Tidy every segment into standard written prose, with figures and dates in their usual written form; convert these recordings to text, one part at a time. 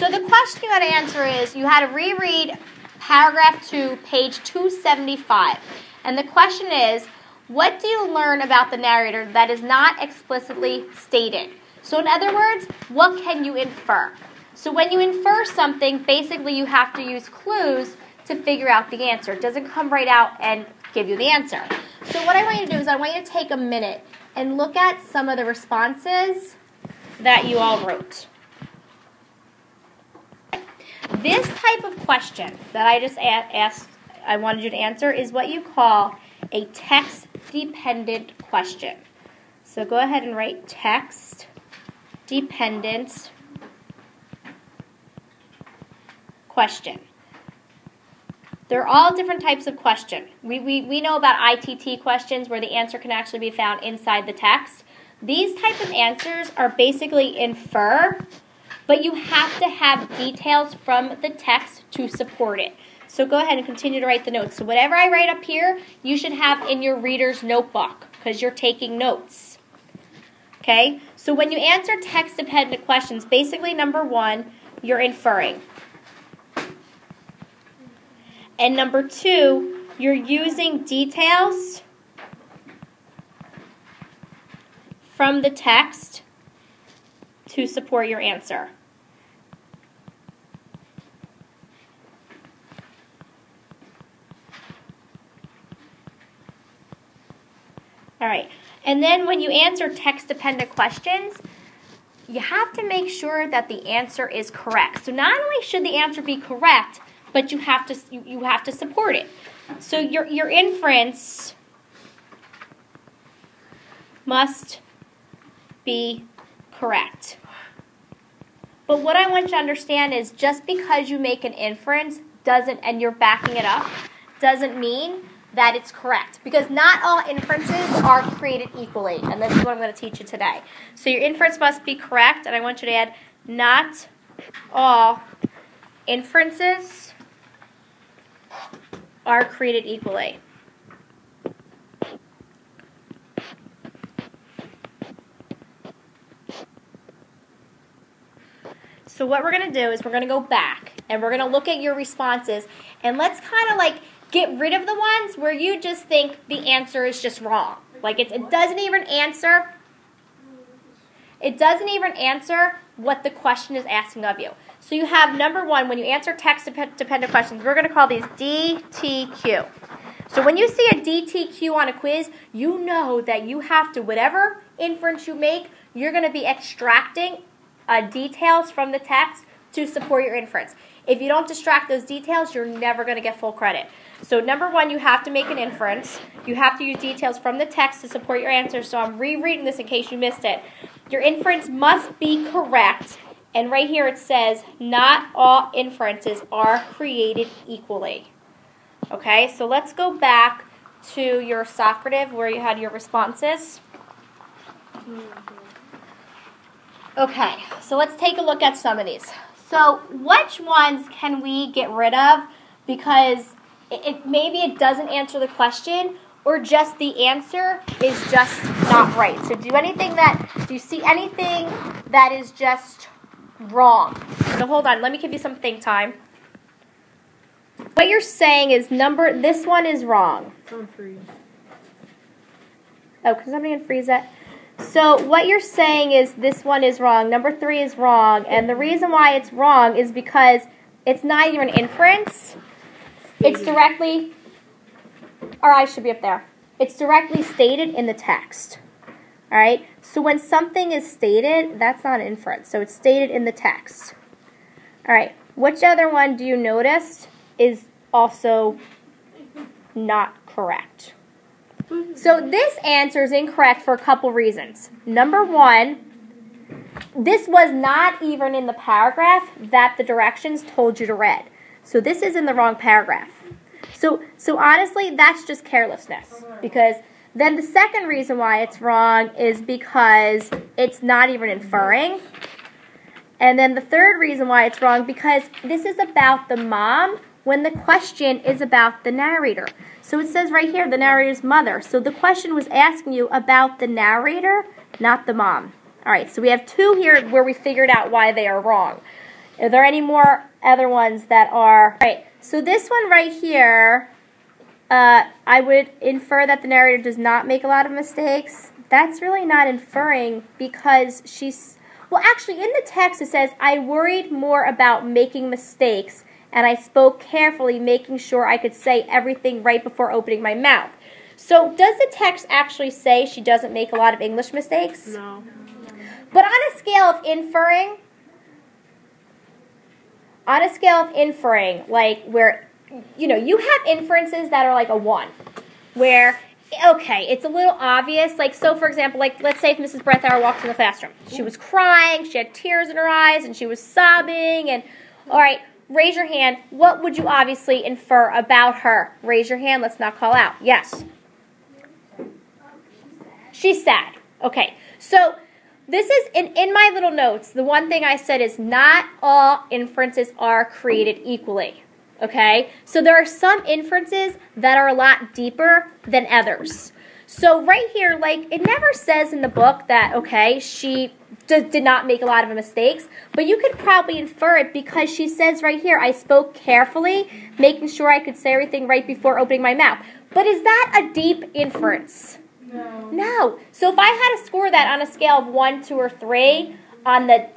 So the question you had to answer is, you had to reread paragraph 2, page 275. And the question is, what do you learn about the narrator that is not explicitly stated? So in other words, what can you infer? So when you infer something, basically you have to use clues to figure out the answer. It doesn't come right out and give you the answer. So what I want you to do is I want you to take a minute and look at some of the responses that you all wrote. This type of question that I just asked, I wanted you to answer, is what you call a text-dependent question. So go ahead and write text-dependent question. They're all different types of question. We know about ITT questions where the answer can actually be found inside the text. These type of answers are basically infer, but you have to have details from the text to support it. So go ahead and continue to write the notes. So whatever I write up here, you should have in your reader's notebook because you're taking notes. Okay? So when you answer text-dependent questions, basically number 1, you're inferring. And number 2, you're using details from the text to support your answer. All right, and then when you answer text-dependent questions, you have to make sure that the answer is correct. So not only should the answer be correct, but you have to support it. So your inference must be correct. But what I want you to understand is just because you make an inference and you're backing it up doesn't mean that it's correct, because not all inferences are created equally, and this is what I'm going to teach you today. So your inference must be correct, and I want you to add, not all inferences are created equally. So what we're going to do is we're going to go back, and we're going to look at your responses, and let's kind of like get rid of the ones where you just think the answer is just wrong. Like it doesn't even answer. It doesn't even answer what the question is asking of you. So you have number 1, when you answer text-dependent questions, we're going to call these DTQ. So when you see a DTQ on a quiz, you know that you have to, whatever inference you make, you're going to be extracting details from the text to support your inference. If you don't extract those details, you're never going to get full credit. So number 1, you have to make an inference. You have to use details from the text to support your answer. So I'm rereading this in case you missed it. Your inference must be correct. And right here it says, not all inferences are created equally. Okay, so let's go back to your Socrative where you had your responses. Okay, so let's take a look at some of these. So which ones can we get rid of because maybe it doesn't answer the question, or just the answer is just not right? So do you see anything that is just wrong? So hold on, let me give you some think time. What you're saying is this one is wrong. Unfreeze. Oh, can somebody unfreeze that? So what you're saying is this one is wrong. Number 3 is wrong. And the reason why it's wrong is because it's not even an inference. It's directly, or I should be up there. It's directly stated in the text. All right? So when something is stated, that's not an inference. So it's stated in the text. All right. Which other one do you notice is also not correct? So this answer is incorrect for a couple reasons. Number 1, this was not even in the paragraph that the directions told you to read. So this is in the wrong paragraph. So honestly, that's just carelessness. Because then the second reason why it's wrong is because it's not even inferring. And then the third reason why it's wrong, because this is about the mom when the question is about the narrator. So it says right here, the narrator's mother. So the question was asking you about the narrator, not the mom. All right, so we have 2 here where we figured out why they are wrong. Are there any more other ones that are... All right, so this one right here, I would infer that the narrator does not make a lot of mistakes. That's really not inferring because she's... Well, actually, in the text it says, I worried more about making mistakes, and I spoke carefully, making sure I could say everything right before opening my mouth. So does the text actually say she doesn't make a lot of English mistakes? No. But on a scale of inferring, like where, you have inferences that are like a 1, where, okay, it's a little obvious. Like, so for example, like, let's say if Mrs. Breathauer walked in the classroom. She was crying, she had tears in her eyes, and she was sobbing, and, all right, raise your hand. What would you obviously infer about her? Raise your hand, let's not call out. Yes. She's sad. Okay, so this is, in my little notes, the one thing I said is not all inferences are created equally. Okay, so there are some inferences that are a lot deeper than others. So right here, like, it never says in the book that, okay, she did not make a lot of mistakes, but you could probably infer it because she says right here, I spoke carefully, making sure I could say everything right before opening my mouth. But is that a deep inference? No. So if I had to score that on a scale of 1, 2, or 3 on the,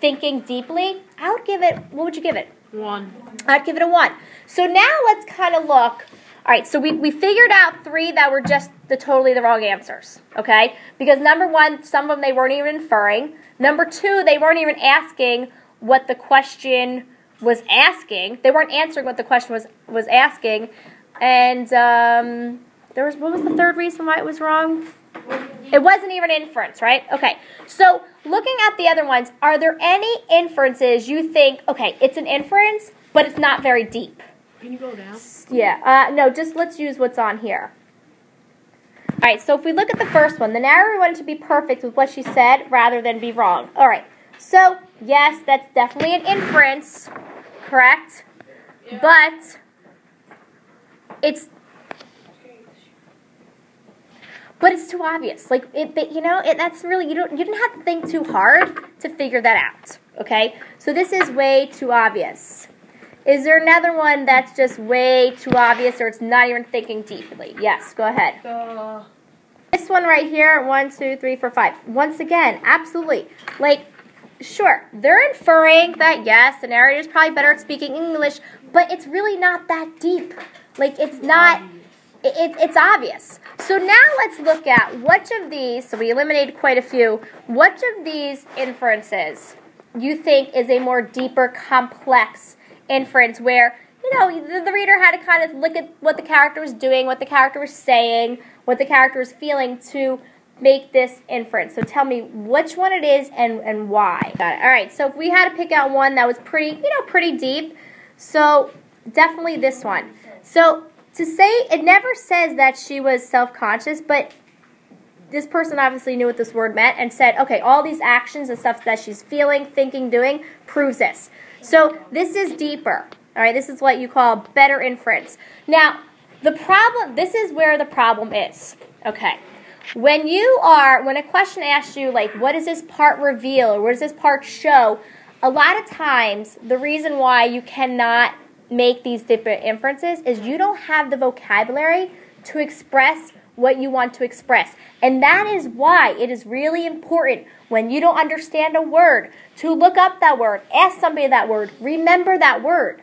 thinking deeply, I would give it, what would you give it? 1. I'd give it a 1. So now let's kind of look. All right, so we figured out 3 that were just totally the wrong answers, okay? Because number 1, some of them they weren't even inferring. Number 2, they weren't even asking what the question was asking. They weren't answering what the question was asking. And what was the third reason why it was wrong? It wasn't even inference, right? Okay, so looking at the other ones, are there any inferences you think, okay, it's an inference, but it's not very deep? Can you go down? Yeah, no, just let's use what's on here. All right, so if we look at the first one, the narrator wanted to be perfect with what she said rather than be wrong. All right, so yes, that's definitely an inference, correct? Yeah. But it's too obvious. Like, that's really, you didn't have to think too hard to figure that out, okay? So this is way too obvious. Is there another one that's just way too obvious or it's not even thinking deeply? Yes, go ahead. This one right here, 1, 2, 3, 4, 5. Once again, absolutely. Like, sure, they're inferring that, yes, the narrator is probably better at speaking English, but it's really not that deep. Like, it's not... It's obvious. So now let's look at which of these, so we eliminated quite a few, which of these inferences you think is a more deeper, complex inference where, the reader had to kind of look at what the character was doing, what the character was saying, what the character was feeling to make this inference. So tell me which one it is and why. Got it. All right, so if we had to pick out one that was pretty deep, so definitely this one. So to say, it never says that she was self-conscious, but this person obviously knew what this word meant and said, okay, all these actions and stuff that she's feeling, thinking, doing, proves this. So this is deeper, all right? This is what you call better inference. Now, this is where the problem is, okay? When a question asks you, like, what does this part reveal or what does this part show, a lot of times the reason why you cannot make these different inferences is you don't have the vocabulary to express what you want to express. And that is why it is really important when you don't understand a word to look up that word, ask somebody that word, remember that word.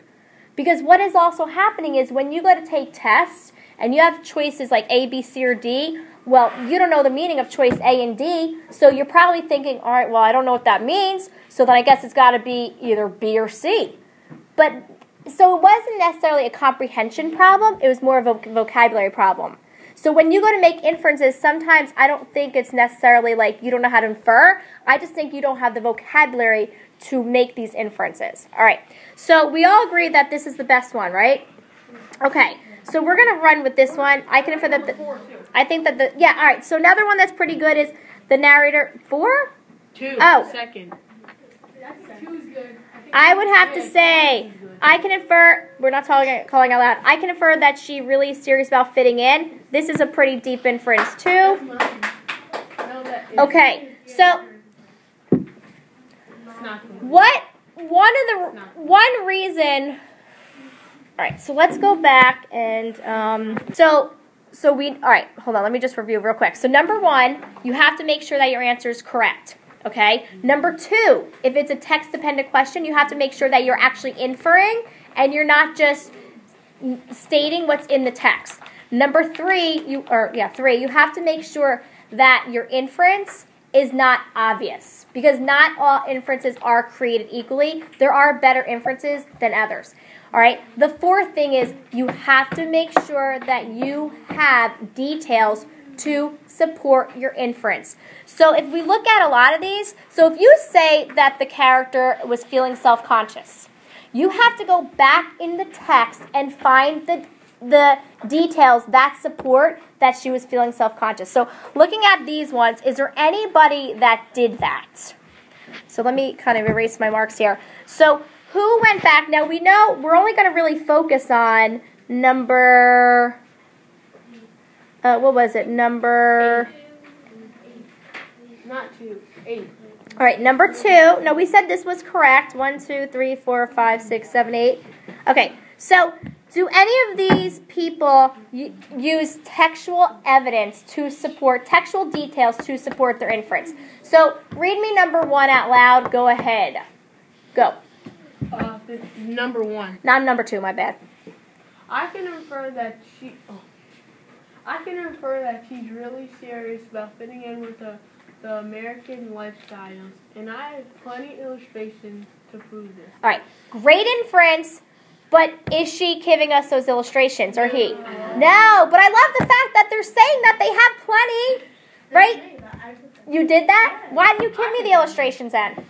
Because what is also happening is when you go to take tests and you have choices like A, B, C, or D, well, you don't know the meaning of choice A and D, so you're probably thinking, all right, well, I don't know what that means, so then I guess it's got to be either B or C. So it wasn't necessarily a comprehension problem, it was more of a vocabulary problem. So when you go to make inferences, sometimes I don't think it's necessarily like you don't know how to infer, I just think you don't have the vocabulary to make these inferences. All right, so we all agree that this is the best one, right? Okay, so we're going to run with this one. I can infer that, all right, so another one that's pretty good is the narrator, 4? 2, oh. Second. 2 is good. I would have to say, I can infer, we're not calling out loud, I can infer that she really is serious about fitting in. This is a pretty deep inference too. Okay, so what one reason. All right, so let's go back and all right, hold on. Let me just review real quick. So number 1, you have to make sure that your answer is correct. Okay. Number 2, if it's a text-dependent question, you have to make sure that you're actually inferring and you're not just stating what's in the text. Number 3, you have to make sure that your inference is not obvious, because not all inferences are created equally. There are better inferences than others. All right. The 4th thing is you have to make sure that you have details to support your inference. So if we look at a lot of these, so if you say that the character was feeling self-conscious, you have to go back in the text and find the details that support that she was feeling self-conscious. So looking at these ones, is there anybody that did that? So let me kind of erase my marks here. So who went back? Now we know we're only going to really focus on number, what was it? Number... 8. All right, number 2. No, we said this was correct. 1, 2, 3, 4, 5, 6, 7, 8. Okay, so do any of these people use textual evidence to support, textual details to support their inference? So read me number 1 out loud. Go ahead. Go. Number 1. Not number 2, my bad. I can infer that she's really serious about fitting in with the American lifestyles, and I have plenty of illustrations to prove this. All right, great inference, but is she giving us those illustrations, or he? No, but I love the fact that they're saying that they have plenty, right? You did that? Why didn't you give me the illustrations then?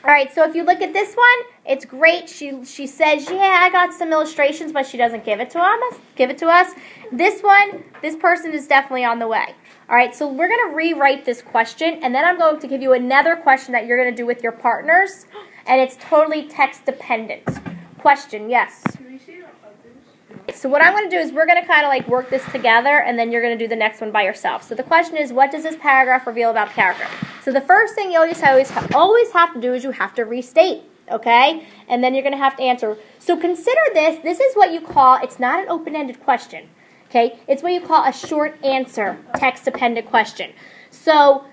All right, so if you look at this one, it's great. She says, yeah, I got some illustrations, but she doesn't give it to us. This one, this person is definitely on the way. All right, so we're going to rewrite this question, and then I'm going to give you another question that you're going to do with your partners, and it's totally text-dependent. Question, yes? So what I'm going to do is we're going to kind of like work this together, and then you're going to do the next one by yourself. So the question is, what does this paragraph reveal about the character? So the first thing you always have to do is you have to restate, okay? And then you're going to have to answer. So consider this. This is what you call, it's not an open-ended question, okay? It's what you call a short answer text-dependent question. So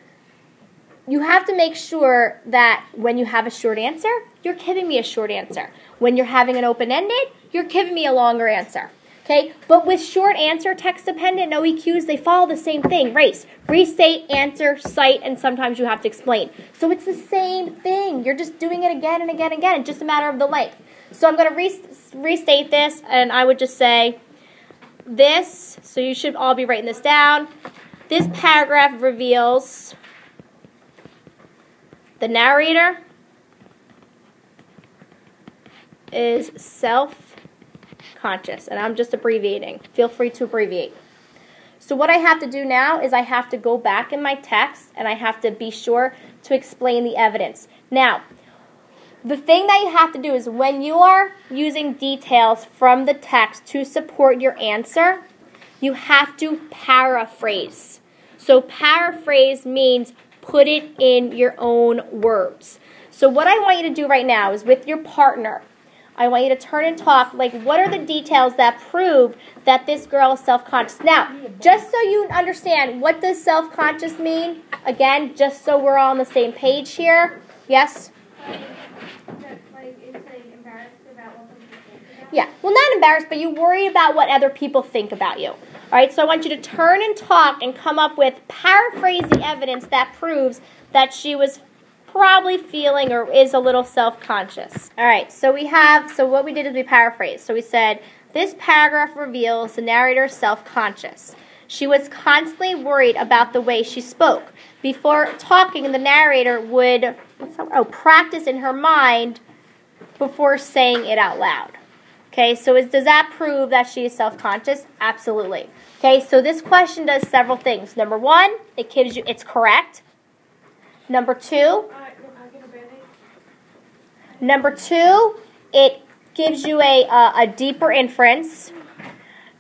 you have to make sure that when you have a short answer, you're giving me a short answer. When you're having an open-ended, you're giving me a longer answer. Okay? But with short answer, text-dependent, no EQs, they follow the same thing. Race, restate, answer, cite, and sometimes you have to explain. So it's the same thing. You're just doing it again and again and again. It's just a matter of the length. So I'm going to restate this, and I would just say this. So you should all be writing this down. This paragraph reveals the narrator is self-conscious, and I'm just abbreviating. Feel free to abbreviate. So what I have to do now is I have to go back in my text, and I have to be sure to explain the evidence. Now, the thing that you have to do is when you are using details from the text to support your answer, you have to paraphrase. So paraphrase means put it in your own words. So what I want you to do right now is with your partner, I want you to turn and talk, like, what are the details that prove that this girl is self-conscious? Now, just so you understand, what does self-conscious mean? Again, just so we're all on the same page here. Yes? Yeah, well, not embarrassed, but you worry about what other people think about you. All right, so I want you to turn and talk and come up with, paraphrase the evidence that proves that she was probably feeling or is a little self-conscious. All right, so what we did is we paraphrased. So we said, this paragraph reveals the narrator is self-conscious. She was constantly worried about the way she spoke. Before talking, the narrator would practice in her mind before saying it out loud. Okay, so does that prove that she is self-conscious? Absolutely. Okay, so this question does several things. Number 1, it gives you, it's correct. Number 2, it gives you a deeper inference.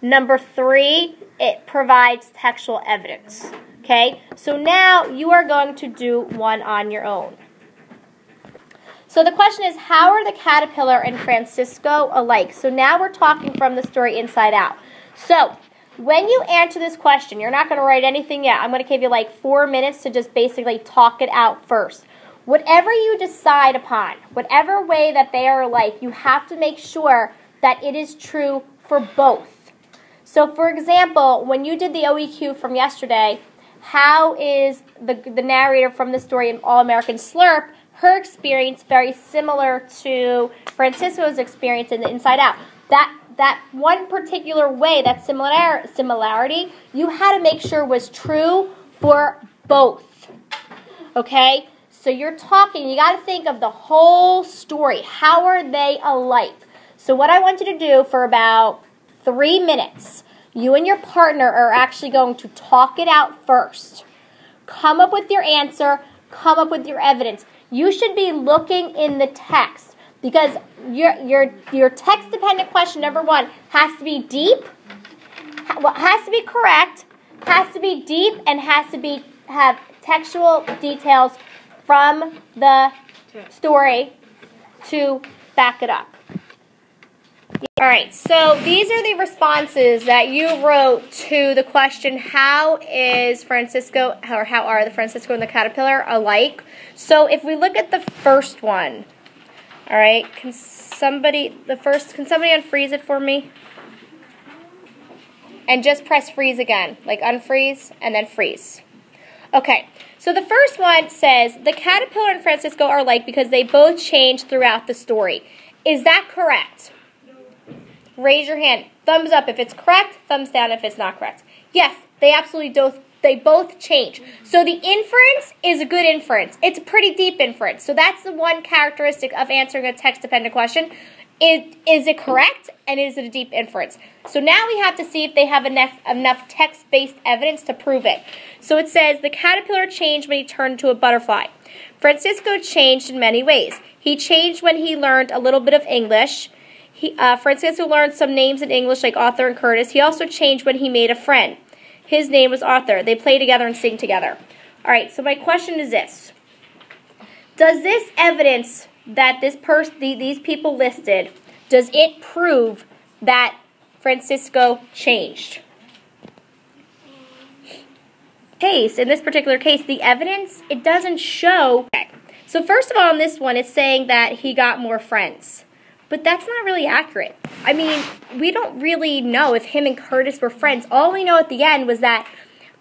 Number 3, it provides textual evidence. Okay, so now you are going to do one on your own. So the question is, how are the caterpillar and Francisco alike? So now we're talking from the story Inside Out. So when you answer this question, you're not going to write anything yet. I'm going to give you like 4 minutes to just basically talk it out first. Whatever you decide upon, whatever way that they are alike, you have to make sure that it is true for both. So for example, when you did the OEQ from yesterday, how is the narrator from the story in All American Slurp, her experience very similar to Francisco's experience in the Inside Out? That one particular way, that similarity, you had to make sure was true for both. Okay? So you're talking, you got to think of the whole story. How are they alike? So what I want you to do for about 3 minutes, you and your partner are actually going to talk it out first. Come up with your answer, come up with your evidence. You should be looking in the text. Because your text-dependent question, number 1, has to be deep, has to be correct, has to be deep, and has to have textual details from the story to back it up. All right, so these are the responses that you wrote to the question, how are the Francisco and the caterpillar alike? So if we look at the first one, all right, can somebody unfreeze it for me? And just press freeze again, like unfreeze and then freeze. Okay, so the first one says, the caterpillar and Francisco are alike because they both change throughout the story. Is that correct? Raise your hand. Thumbs up if it's correct, thumbs down if it's not correct. Yes, they absolutely both change. So the inference is a good inference. It's a pretty deep inference. So that's the one characteristic of answering a text-dependent question. Is it correct, and is it a deep inference? So now we have to see if they have enough text-based evidence to prove it. So it says, the caterpillar changed when he turned into a butterfly. Francisco changed in many ways. He changed when he learned a little bit of English. Francisco learned some names in English like Arthur and Curtis. He also changed when he made a friend. His name was Arthur. They play together and sing together. All right, so my question is this. Does this evidence that these people listed, does it prove that Francisco changed? In this particular case, the evidence, it doesn't show. Okay. So first of all, on this one, it's saying that he got more friends. But that's not really accurate. I mean, we don't really know if him and Curtis were friends. All we know at the end was that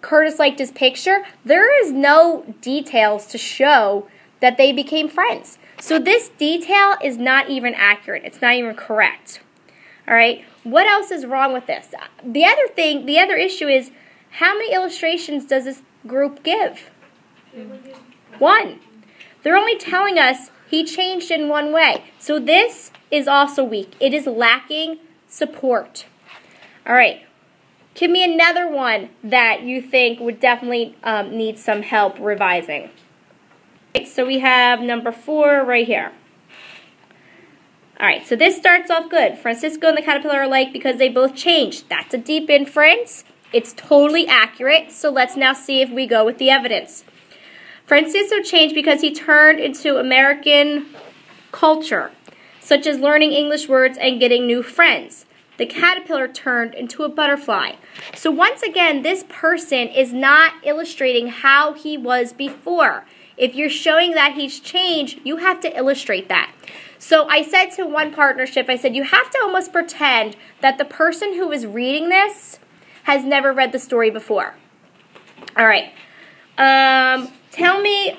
Curtis liked his picture. There is no details to show that they became friends. So this detail is not even accurate. It's not even correct. All right? What else is wrong with this? The other issue is, how many illustrations does this group give? 1. They're only telling us he changed in one way. So this is also weak. It is lacking support. All right. Give me another one that you think would definitely need some help revising. Okay, so we have number 4 right here. All right, so this starts off good. Francisco and the caterpillar are alike because they both changed. That's a deep inference. It's totally accurate. So let's now see if we go with the evidence. Francisco changed because he turned into American culture, such as learning English words and getting new friends. The caterpillar turned into a butterfly. So once again, this person is not illustrating how he was before. If you're showing that he's changed, you have to illustrate that. So I said to one partnership, I said, you have to almost pretend that the person who is reading this has never read the story before. All right. Tell me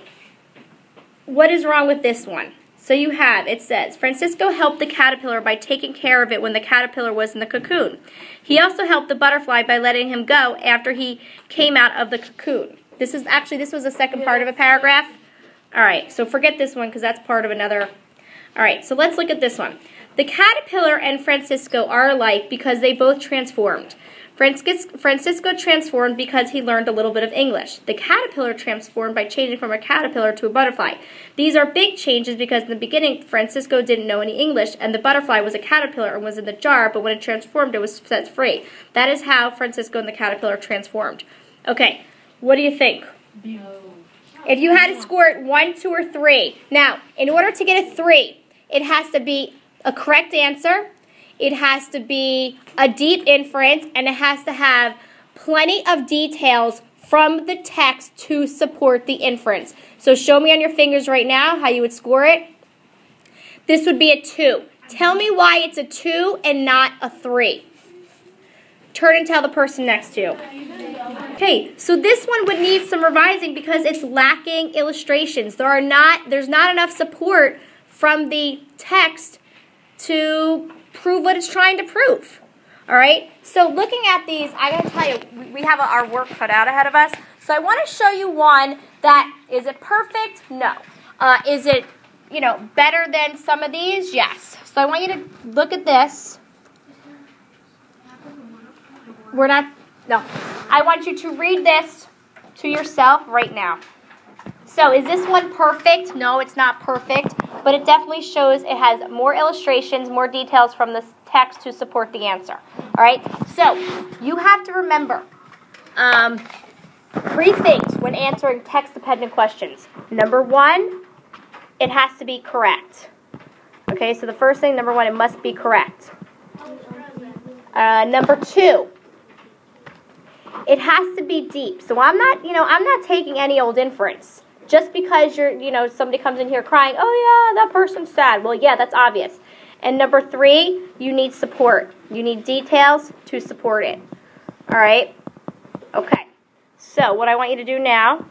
what is wrong with this one. So you have, it says, Francisco helped the caterpillar by taking care of it when the caterpillar was in the cocoon. He also helped the butterfly by letting him go after he came out of the cocoon. This was the second part of a paragraph. All right, so forget this one because that's part of another. All right, so let's look at this one. The caterpillar and Francisco are alike because they both transformed. Francisco transformed because he learned a little bit of English. The caterpillar transformed by changing from a caterpillar to a butterfly. These are big changes because in the beginning, Francisco didn't know any English, and the butterfly was a caterpillar and was in the jar, but when it transformed, it was set free. That is how Francisco and the caterpillar transformed. Okay, what do you think? If you had to score it 1, 2, or 3. Now, in order to get a 3, it has to be a correct answer, it has to be a deep inference, and it has to have plenty of details from the text to support the inference. So show me on your fingers right now how you would score it. This would be a 2. Tell me why it's a 2 and not a 3. Turn and tell the person next to you. Okay, so this one would need some revising because it's lacking illustrations. There's not enough support from the text to prove what it's trying to prove. All right, so looking at these, I gotta tell you, we have our work cut out ahead of us. So I want to show you one that, is it perfect? No. Is it, better than some of these? Yes. So I want you to look at this. No. I want you to read this to yourself right now. So is this one perfect? No, it's not perfect, but it definitely shows it has more illustrations, more details from the text to support the answer. All right, so you have to remember 3 things when answering text-dependent questions. Number 1, it has to be correct. Okay, so the first thing, number 1, it must be correct. Number 2, it has to be deep. So I'm not taking any old inference. Just because somebody comes in here crying, oh yeah, that person's sad. Well, yeah, that's obvious. And number 3, you need support. You need details to support it. All right? Okay. So what I want you to do now